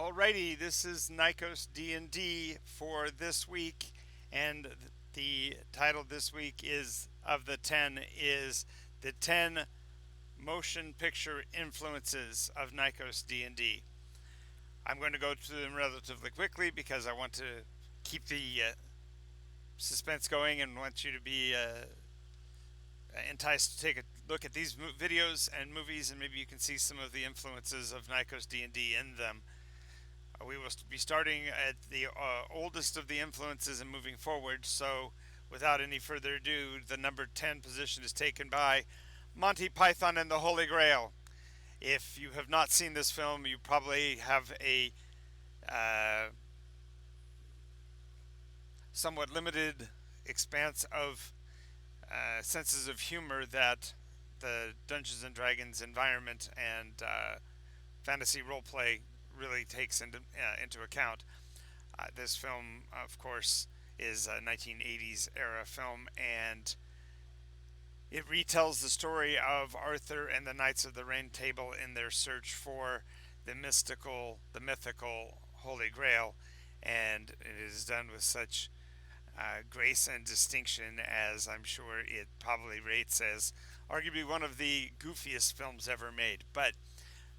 Alrighty, this is Nycos D&D for this week, and the title this week is of the 10 is the 10 motion picture influences of Nycos D&D. I'm going to go through them relatively quickly because I want to keep the suspense going and want you to be enticed to take a look at these videos and movies, and maybe you can see some of the influences of Nycos D&D in them. We will be starting at the oldest of the influences and moving forward. So, without any further ado, the number 10 position is taken by Monty Python and the Holy Grail. If you have not seen this film, you probably have a somewhat limited expanse of senses of humor that the Dungeons and Dragons environment and fantasy roleplay really takes into account. This film, of course, is a 1980s era film, and it retells the story of Arthur and the Knights of the Round Table in their search for the mythical Holy Grail, and it is done with such grace and distinction as I'm sure it probably rates as arguably one of the goofiest films ever made. But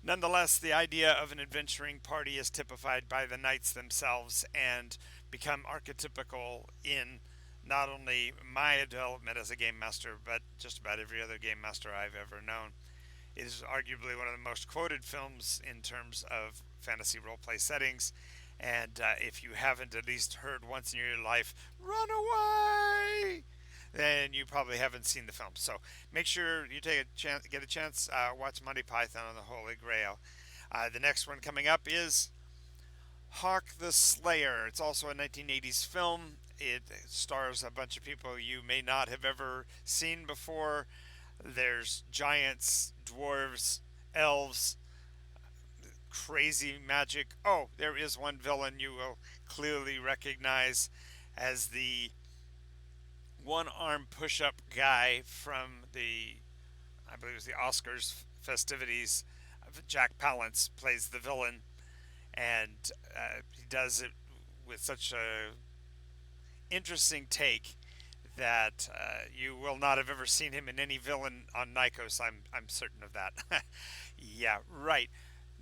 nonetheless, the idea of an adventuring party is typified by the knights themselves and become archetypical in not only my development as a game master, but just about every other game master I've ever known. It is arguably one of the most quoted films in terms of fantasy roleplay settings, and if you haven't at least heard once in your life, "Run away!" then you probably haven't seen the film. So make sure you get a chance, watch Monty Python and the Holy Grail. The next one coming up is Hawke the Slayer. It's also a 1980s film. It stars a bunch of people you may not have ever seen before. There's giants, dwarves, elves, crazy magic. Oh, there is one villain you will clearly recognize as the one-arm push-up guy from I believe it was the Oscars festivities. Jack Palance plays the villain, and he does it with such a interesting take that you will not have ever seen him in any villain on Nycos. I'm certain of that. Yeah, right.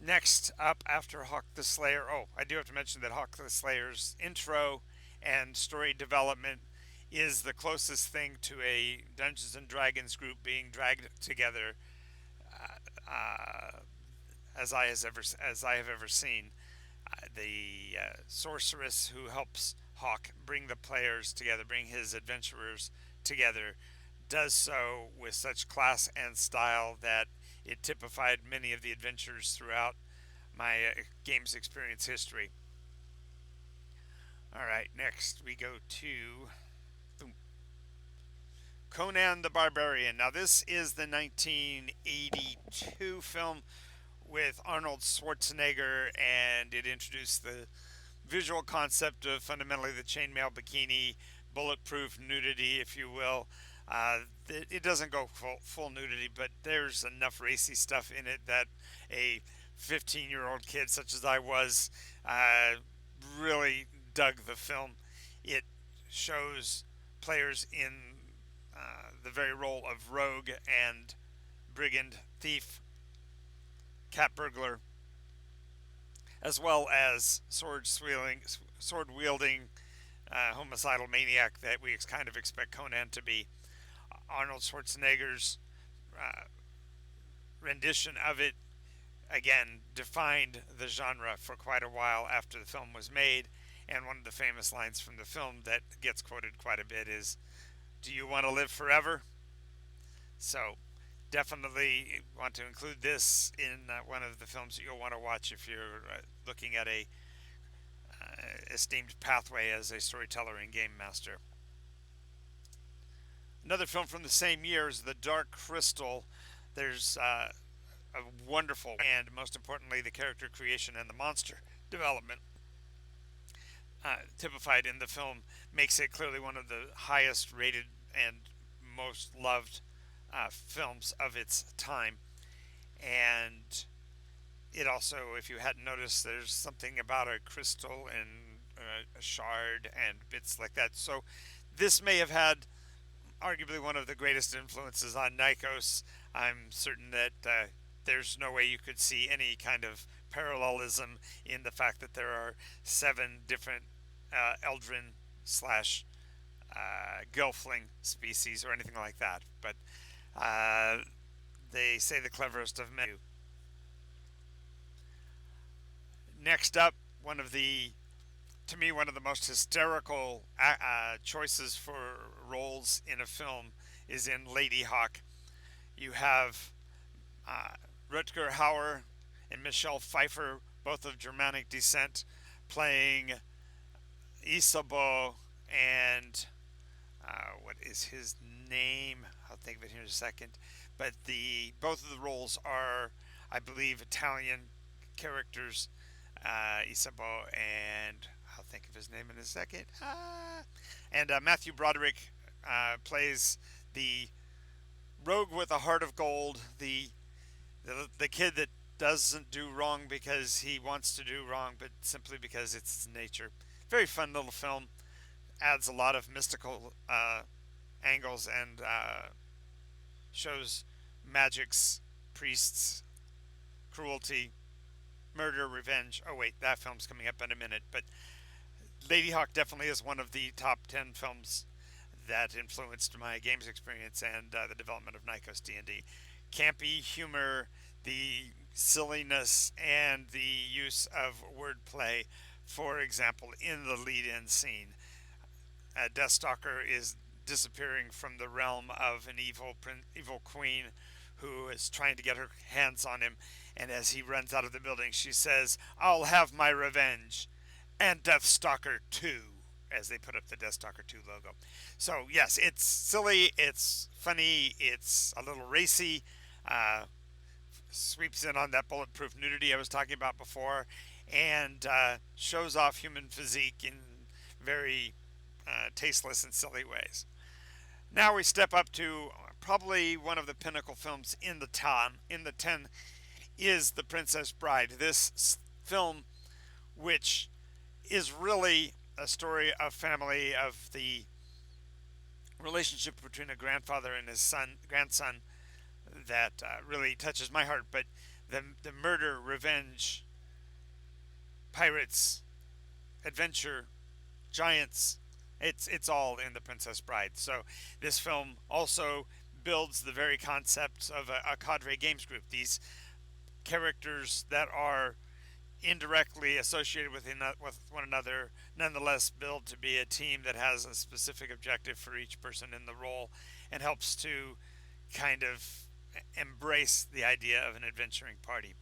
Next up, after Hawke the Slayer. Oh, I do have to mention that Hawke the Slayer's intro and story development is the closest thing to a Dungeons and Dragons group being dragged together as I have ever seen. The sorceress who helps Hawke bring the players together, bring his adventurers together, does so with such class and style that it typified many of the adventures throughout my games experience history. All right, next we go to Conan the Barbarian. Now, this is the 1982 film with Arnold Schwarzenegger, and it introduced the visual concept of fundamentally the chainmail bikini, bulletproof nudity, if you will. It doesn't go full nudity, but there's enough racy stuff in it that a 15-year-old kid such as I was really dug the film. It shows players in the very role of rogue and brigand, thief, cat burglar, as well as sword-wielding homicidal maniac that we kind of expect Conan to be. Arnold Schwarzenegger's rendition of it, again, defined the genre for quite a while after the film was made, and one of the famous lines from the film that gets quoted quite a bit is, "Do you want to live forever?" So definitely want to include this in one of the films that you'll want to watch if you're looking at a esteemed pathway as a storyteller and game master. Another film from the same year is The Dark Crystal. There's a wonderful, and most importantly, the character creation and the monster development typified in the film makes it clearly one of the highest rated and most loved films of its time. And It also, if you hadn't noticed, there's something about a crystal and a shard and bits like that. So this may have had arguably one of the greatest influences on Nycos. I'm certain that there's no way you could see any kind of parallelism in the fact that there are seven different Eldrin slash Gelfling species or anything like that. But uh, they say the cleverest of men. Next up, one of the to me one of the most hysterical choices for roles in a film is in Ladyhawk. You have uh, Rutger Hauer and Michelle Pfeiffer, both of Germanic descent, playing Isabeau and what is his name? I'll think of it here in a second. But the both of the roles are, I believe, Italian characters. Isabeau and I'll think of his name in a second. And Matthew Broderick plays the rogue with a heart of gold, the kid that doesn't do wrong because he wants to do wrong, but simply because it's his nature. Very fun little film. Adds a lot of mystical angles and shows magics, priests, cruelty, murder, revenge. Oh wait, that film's coming up in a minute. But Ladyhawk definitely is one of the top 10 films that influenced my games experience and the development of Nycos D&D. Campy humor, the silliness, and the use of wordplay. For example, in the lead-in scene, Deathstalker is disappearing from the realm of an evil queen who is trying to get her hands on him. And as he runs out of the building, she says, "I'll have my revenge." And Deathstalker 2, as they put up the Deathstalker 2 logo. So, yes, it's silly, it's funny, it's a little racy, uh, sweeps in on that bulletproof nudity I was talking about before, and shows off human physique in very tasteless and silly ways. Now we step up to probably one of the pinnacle films in the ten is The Princess Bride. This film, which is really a story of family, of the relationship between a grandfather and his grandson, that really touches my heart. But the murder, revenge, pirates, adventure, giants, it's all in The Princess Bride. So this film also builds the very concepts of a cadre games group. These characters that are indirectly associated with one another, nonetheless build to be a team that has a specific objective for each person in the role, and helps to kind of embrace the idea of an adventuring party.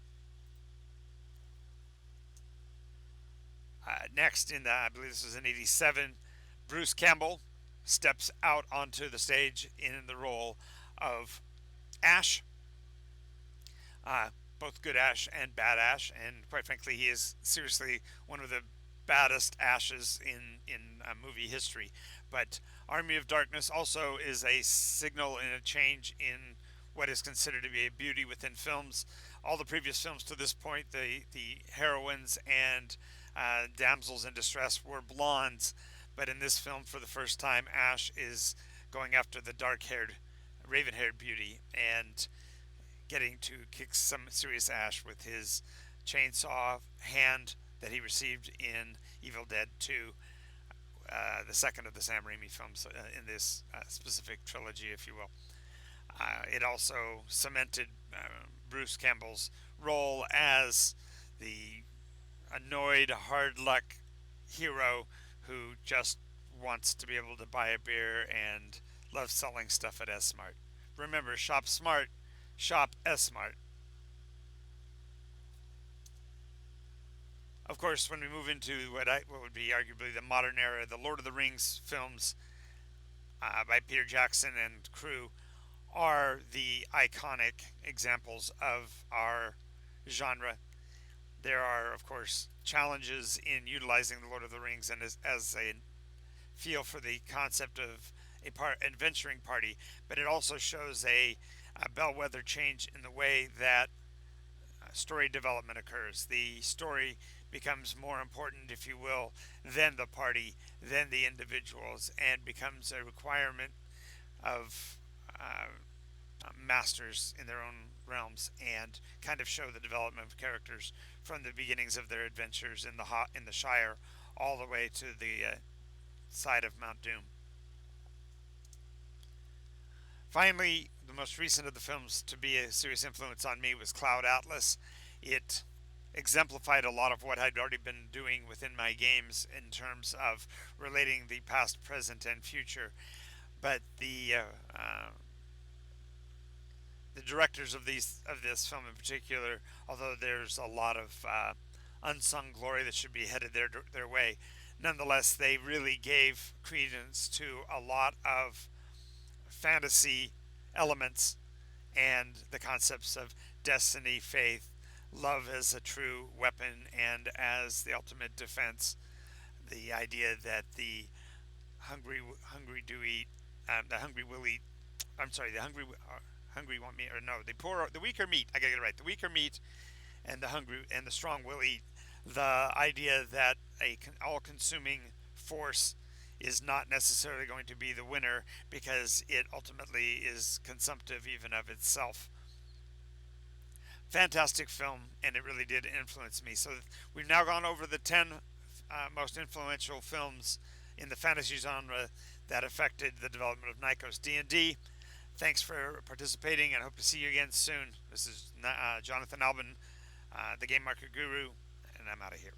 Next, I believe this was in '87, Bruce Campbell steps out onto the stage in the role of Ash, uh, both good Ash and bad Ash, and quite frankly, he is seriously one of the baddest Ashes in movie history. But Army of Darkness also is a signal and a change in what is considered to be a beauty within films. All the previous films to this point, the heroines and damsels in distress were blondes, but in this film, for the first time, Ash is going after the dark-haired, raven-haired beauty and getting to kick some serious ash with his chainsaw hand that he received in Evil Dead 2, the second of the Sam Raimi films in this specific trilogy, if you will. It also cemented Bruce Campbell's role as the annoyed, hard luck hero who just wants to be able to buy a beer and loves selling stuff at S Mart. Remember, shop smart, shop S Smart. Of course, when we move into what would be arguably the modern era, the Lord of the Rings films by Peter Jackson and crew are the iconic examples of our genre. There are, of course, challenges in utilizing the Lord of the Rings and as a feel for the concept of adventuring party, but it also shows a bellwether change in the way that story development occurs. The story becomes more important, if you will, than the party, than the individuals, and becomes a requirement of masters in their own realms, and kind of show the development of characters from the beginnings of their adventures in the Shire all the way to the side of Mount Doom. Finally, the most recent of the films to be a serious influence on me was Cloud Atlas. It exemplified a lot of what I'd already been doing within my games in terms of relating the past, present, and future. But the directors of this film in particular, although there's a lot of unsung glory that should be headed their way, nonetheless, they really gave credence to a lot of fantasy elements and the concepts of destiny, faith, love as a true weapon and as the ultimate defense. The idea that the hungry do eat, the hungry will eat. I'm sorry, the hungry want meat, or no, the weak are meat. I gotta get it right. The weak are meat, and the hungry and the strong will eat. The idea that a all-consuming force is not necessarily going to be the winner because it ultimately is consumptive even of itself. Fantastic film, and it really did influence me. So we've now gone over the 10 most influential films in the fantasy genre that affected the development of Nycos D&D. Thanks for participating, and hope to see you again soon. This is Jonathan Albin, the Game Market Guru, and I'm out of here.